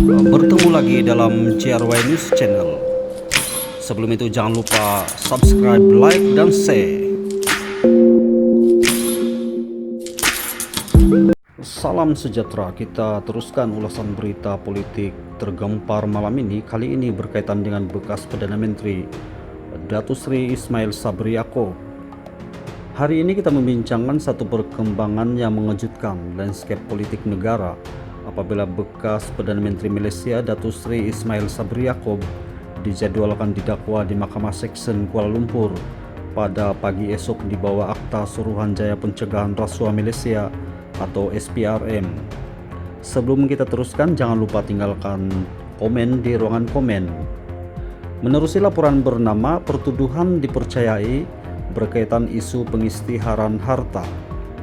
Bertemu lagi dalam JRY News Channel. Sebelum itu jangan lupa subscribe, like, dan share. Salam sejahtera, kita teruskan ulasan berita politik tergempar malam ini. Kali ini berkaitan dengan bekas Perdana Menteri Datuk Seri Ismail Sabri Yaakob. Hari ini kita membincangkan satu perkembangan yang mengejutkan landscape politik negara apabila bekas Perdana Menteri Malaysia Datuk Seri Ismail Sabri Yaakob dijadwalkan didakwa di Mahkamah Seksyen Kuala Lumpur pada pagi esok di bawah Akta Suruhanjaya Pencegahan Rasuah Malaysia atau SPRM. Sebelum kita teruskan, jangan lupa tinggalkan komen di ruangan komen. Menerusi laporan bernama "Pertuduhan Dipercayai Berkaitan Isu Pengisytiharan Harta",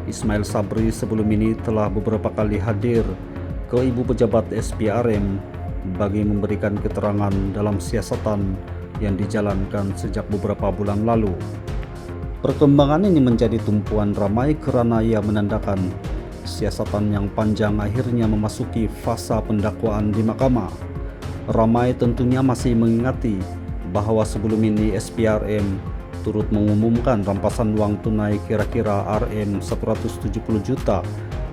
Ismail Sabri sebelum ini telah beberapa kali hadir ke ibu pejabat SPRM bagi memberikan keterangan dalam siasatan yang dijalankan sejak beberapa bulan lalu. Perkembangan ini menjadi tumpuan ramai kerana ia menandakan siasatan yang panjang akhirnya memasuki fasa pendakwaan di mahkamah. Ramai tentunya masih mengingati bahawa sebelum ini SPRM turut mengumumkan rampasan wang tunai kira-kira RM170 juta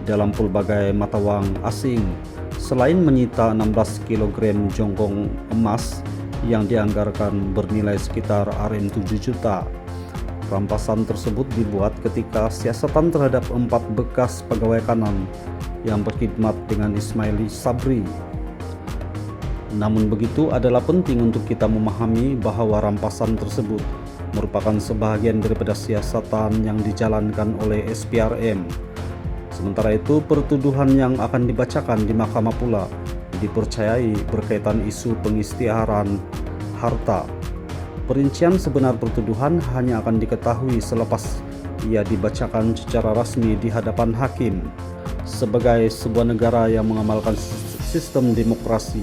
dalam pelbagai mata wang asing, selain menyita 16 kg jonggong emas yang dianggarkan bernilai sekitar RM7 juta. Rampasan tersebut dibuat ketika siasatan terhadap 4 bekas pegawai kanan yang berkhidmat dengan Ismail Sabri. Namun begitu, adalah penting untuk kita memahami bahawa rampasan tersebut merupakan sebahagian daripada siasatan yang dijalankan oleh SPRM. Sementara itu, pertuduhan yang akan dibacakan di mahkamah pula dipercayai berkaitan isu pengisytiharan harta. Perincian sebenar pertuduhan hanya akan diketahui selepas ia dibacakan secara rasmi di hadapan hakim. Sebagai sebuah negara yang mengamalkan sistem demokrasi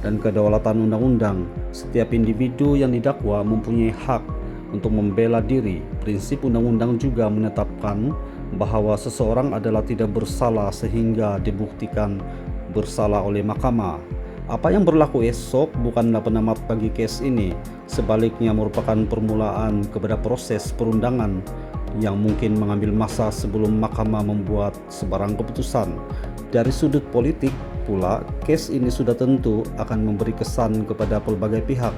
dan kedaulatan undang-undang, setiap individu yang didakwa mempunyai hak untuk membela diri. Prinsip undang-undang juga menetapkan bahawa seseorang adalah tidak bersalah sehingga dibuktikan bersalah oleh mahkamah. Apa yang berlaku esok bukanlah penamat bagi kes ini, sebaliknya merupakan permulaan kepada proses perundangan yang mungkin mengambil masa sebelum mahkamah membuat sebarang keputusan. Dari sudut politik pula, kes ini sudah tentu akan memberi kesan kepada pelbagai pihak.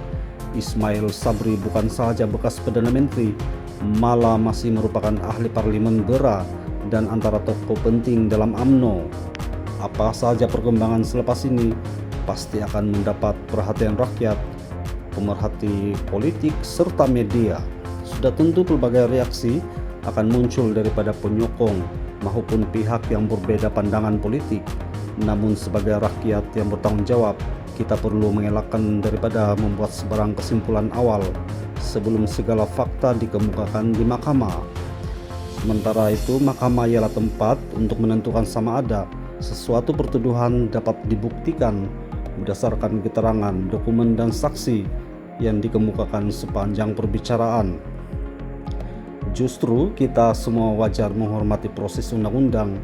Ismail Sabri bukan sahaja bekas Perdana Menteri, malah masih merupakan ahli parlimen BERA dan antara tokoh penting dalam UMNO. Apa sahaja perkembangan selepas ini pasti akan mendapat perhatian rakyat, pemerhati politik, serta media. Sudah tentu pelbagai reaksi akan muncul daripada penyokong maupun pihak yang berbeda pandangan politik. Namun sebagai rakyat yang bertanggung jawab, kita perlu mengelakkan daripada membuat sebarang kesimpulan awal sebelum segala fakta dikemukakan di mahkamah. Sementara itu, mahkamah ialah tempat untuk menentukan sama ada sesuatu pertuduhan dapat dibuktikan berdasarkan keterangan, dokumen, dan saksi yang dikemukakan sepanjang perbicaraan. Justru kita semua wajar menghormati proses undang-undang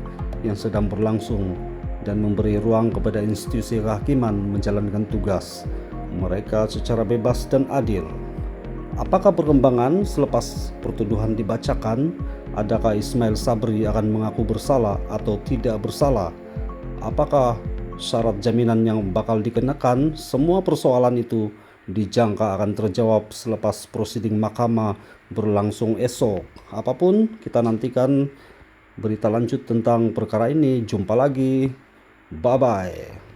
yang sedang berlangsung dan memberi ruang kepada institusi kehakiman menjalankan tugas mereka secara bebas dan adil. Apakah perkembangan selepas pertuduhan dibacakan? Adakah Ismail Sabri akan mengaku bersalah atau tidak bersalah? Apakah syarat jaminan yang bakal dikenakan? Semua persoalan itu dijangka akan terjawab selepas prosiding mahkamah berlangsung esok. Apapun, kita nantikan berita lanjut tentang perkara ini. Jumpa lagi. Bye-bye.